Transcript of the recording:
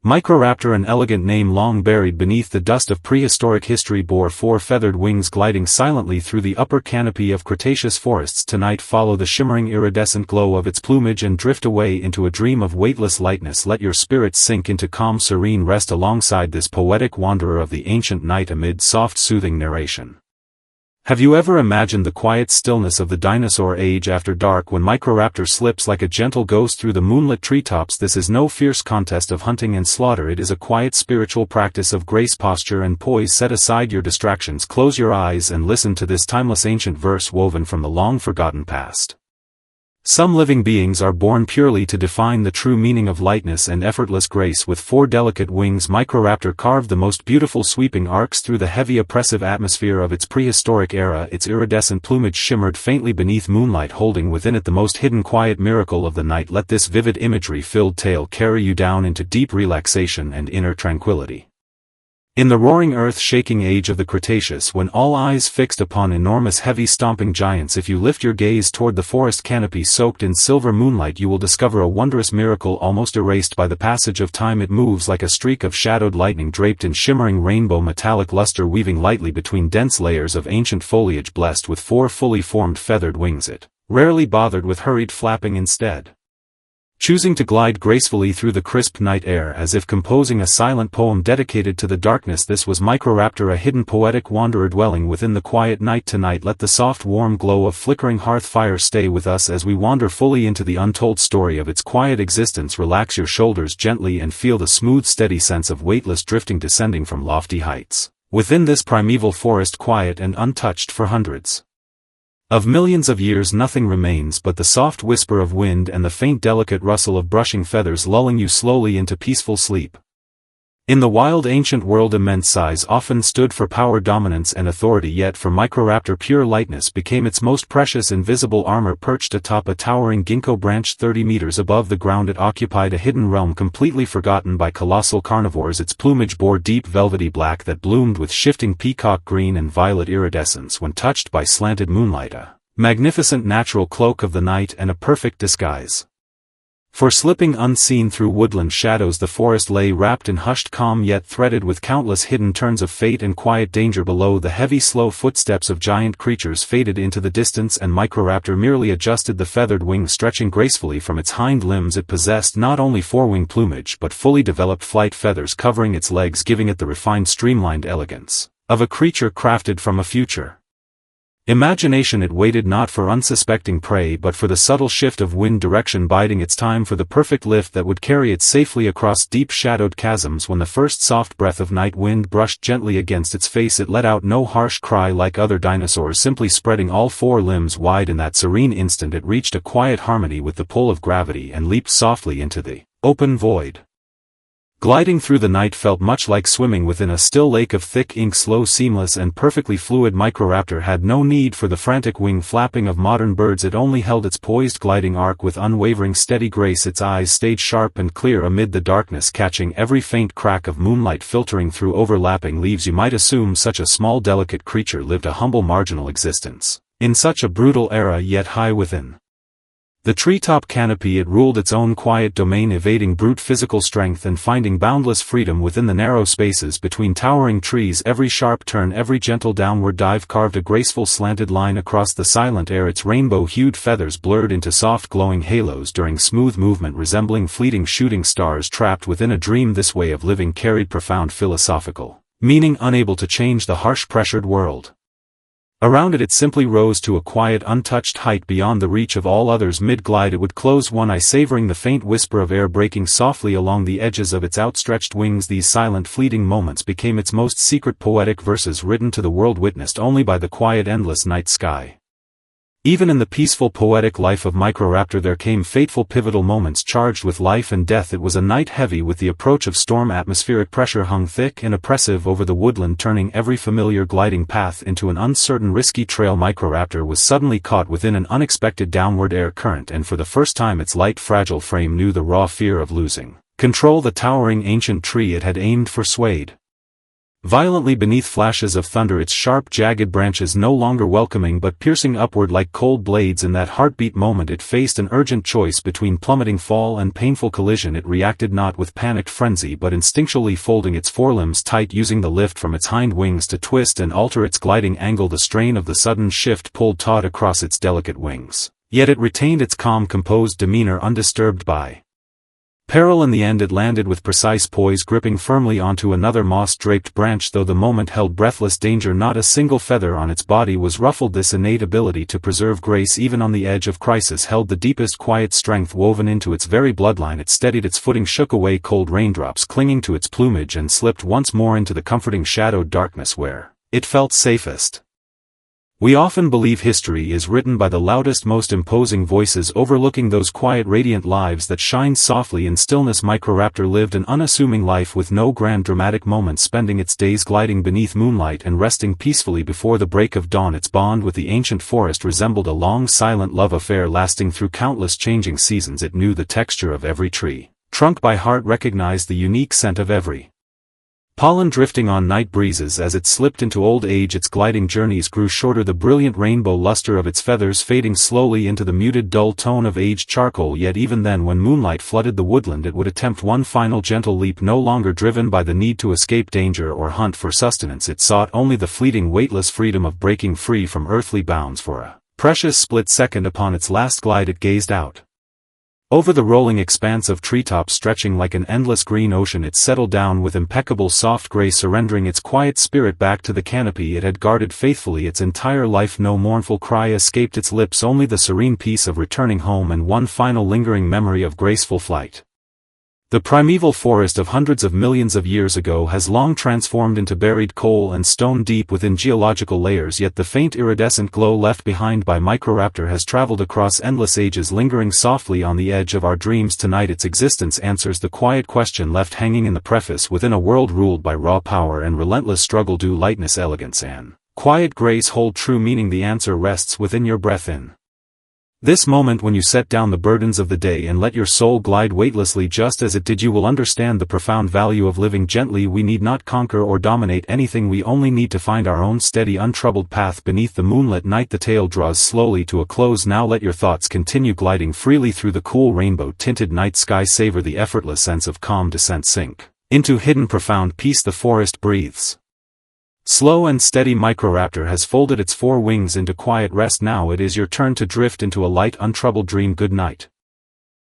Microraptor, an elegant name long buried beneath the dust of prehistoric history, bore four feathered wings gliding silently through the upper canopy of Cretaceous forests tonight. Follow the shimmering iridescent glow of its plumage and drift away into a dream of weightless lightness. Let your spirit sink into calm serene rest alongside this poetic wanderer of the ancient night amid soft soothing narration. Have you ever imagined the quiet stillness of the dinosaur age after dark when Microraptor slips like a gentle ghost through the moonlit treetops? This is no fierce contest of hunting and slaughter. It is a quiet spiritual practice of grace, posture and poise. Set aside your distractions, close your eyes and listen to this timeless ancient verse woven from the long-forgotten past. Some living beings are born purely to define the true meaning of lightness and effortless grace. With four delicate wings, Microraptor carved the most beautiful sweeping arcs through the heavy oppressive atmosphere of its prehistoric era. Its iridescent plumage shimmered faintly beneath moonlight, holding within it the most hidden quiet miracle of the night. Let this vivid imagery-filled tale carry you down into deep relaxation and inner tranquility. In the roaring earth-shaking age of the Cretaceous, when all eyes fixed upon enormous heavy-stomping giants, if you lift your gaze toward the forest canopy soaked in silver moonlight, you will discover a wondrous miracle almost erased by the passage of time. It moves like a streak of shadowed lightning draped in shimmering rainbow metallic luster, weaving lightly between dense layers of ancient foliage. Blessed with four fully formed feathered wings, it rarely bothered with hurried flapping, instead choosing to glide gracefully through the crisp night air as if composing a silent poem dedicated to the darkness. This was Microraptor, a hidden poetic wanderer dwelling within the quiet night. Tonight let the soft warm glow of flickering hearth fire stay with us as we wander fully into the untold story of its quiet existence. Relax your shoulders gently and feel the smooth steady sense of weightless drifting descending from lofty heights. Within this primeval forest, quiet and untouched for hundreds of millions of years, nothing remains but the soft whisper of wind and the faint delicate rustle of brushing feathers, lulling you slowly into peaceful sleep. In the wild ancient world, immense size often stood for power, dominance and authority, yet for Microraptor pure lightness became its most precious. Invisible armor perched atop a towering ginkgo branch 30 meters above the ground, it occupied a hidden realm completely forgotten by colossal carnivores. Its plumage bore deep velvety black that bloomed with shifting peacock green and violet iridescence when touched by slanted moonlight, a magnificent natural cloak of the night and a perfect disguise for slipping unseen through woodland shadows. The forest lay wrapped in hushed calm, yet threaded with countless hidden turns of fate and quiet danger below. The heavy slow footsteps of giant creatures faded into the distance, and Microraptor merely adjusted the feathered wings stretching gracefully from its hind limbs. It possessed not only four-wing plumage but fully developed flight feathers covering its legs, giving it the refined streamlined elegance of a creature crafted from a future imagination. It waited not for unsuspecting prey but for the subtle shift of wind direction, biding its time for the perfect lift that would carry it safely across deep shadowed chasms. When the first soft breath of night wind brushed gently against its face, it let out no harsh cry like other dinosaurs, simply spreading all four limbs wide. In that serene instant it reached a quiet harmony with the pull of gravity and leaped softly into the open void. Gliding through the night felt much like swimming within a still lake of thick ink, slow, seamless and perfectly fluid. Microraptor had no need for the frantic wing flapping of modern birds. It only held its poised gliding arc with unwavering steady grace. Its eyes stayed sharp and clear amid the darkness, catching every faint crack of moonlight filtering through overlapping leaves. You might assume such a small delicate creature lived a humble marginal existence in such a brutal era, yet high within the treetop canopy it ruled its own quiet domain, evading brute physical strength and finding boundless freedom within the narrow spaces between towering trees. Every sharp turn, every gentle downward dive carved a graceful slanted line across the silent air, its rainbow-hued feathers blurred into soft glowing halos during smooth movement, resembling fleeting shooting stars trapped within a dream. This way of living carried profound philosophical meaning, unable to change the harsh pressured world around it. It simply rose to a quiet untouched height beyond the reach of all others. Mid-glide it would close one eye, savoring the faint whisper of air breaking softly along the edges of its outstretched wings. These silent fleeting moments became its most secret poetic verses, written to the world, witnessed only by the quiet endless night sky. Even in the peaceful poetic life of Microraptor there came fateful pivotal moments charged with life and death. It was a night heavy with the approach of storm. Atmospheric pressure hung thick and oppressive over the woodland, turning every familiar gliding path into an uncertain, risky trail. Microraptor was suddenly caught within an unexpected downward air current, and for the first time its light, fragile frame knew the raw fear of losing control. The towering ancient tree it had aimed for swayed Violently beneath flashes of thunder, its sharp jagged branches no longer welcoming but piercing upward like cold blades. In that heartbeat moment it faced an urgent choice between plummeting fall and painful collision. It reacted not with panicked frenzy but instinctually folding its forelimbs tight, using the lift from its hind wings to twist and alter its gliding angle. The strain of the sudden shift pulled taut across its delicate wings, yet it retained its calm, composed demeanor undisturbed by peril. In the end it landed with precise poise, gripping firmly onto another moss-draped branch. Though the moment held breathless danger, not a single feather on its body was ruffled. This innate ability to preserve grace even on the edge of crisis held the deepest quiet strength woven into its very bloodline. It steadied its footing, shook away cold raindrops clinging to its plumage, and slipped once more into the comforting shadowed darkness where it felt safest. We often believe history is written by the loudest, most imposing voices, overlooking those quiet, radiant lives that shine softly in stillness. Microraptor lived an unassuming life with no grand dramatic moments, spending its days gliding beneath moonlight and resting peacefully before the break of dawn. Its bond with the ancient forest resembled a long, silent love affair lasting through countless changing seasons. It knew the texture of every tree trunk by heart, recognized the unique scent of every pollen drifting on night breezes. As it slipped into old age, its gliding journeys grew shorter, the brilliant rainbow luster of its feathers fading slowly into the muted dull tone of aged charcoal. Yet even then, when moonlight flooded the woodland, it would attempt one final gentle leap, no longer driven by the need to escape danger or hunt for sustenance. It sought only the fleeting, weightless freedom of breaking free from earthly bounds. For a precious split second upon its last glide it gazed out over the rolling expanse of treetops stretching like an endless green ocean. It settled down with impeccable soft grace, surrendering its quiet spirit back to the canopy it had guarded faithfully its entire life. No mournful cry escaped its lips, only the serene peace of returning home and one final lingering memory of graceful flight. The primeval forest of hundreds of millions of years ago has long transformed into buried coal and stone deep within geological layers, yet the faint iridescent glow left behind by Microraptor has traveled across endless ages, lingering softly on the edge of our dreams. Tonight its existence answers the quiet question left hanging in the preface: within a world ruled by raw power and relentless struggle, do lightness, elegance, and quiet grace hold true meaning? The answer rests within your breath. In this moment, when you set down the burdens of the day and let your soul glide weightlessly just as it did, you will understand the profound value of living gently. We need not conquer or dominate anything, we only need to find our own steady, untroubled path beneath the moonlit night. The tale draws slowly to a close now. Let your thoughts continue gliding freely through the cool rainbow-tinted night sky. Savor the effortless sense of calm descent. Sink into hidden profound peace the forest breathes. Slow and steady. Microraptor has folded its four wings into quiet rest. Now it is your turn to drift into a light, untroubled dream. Good night.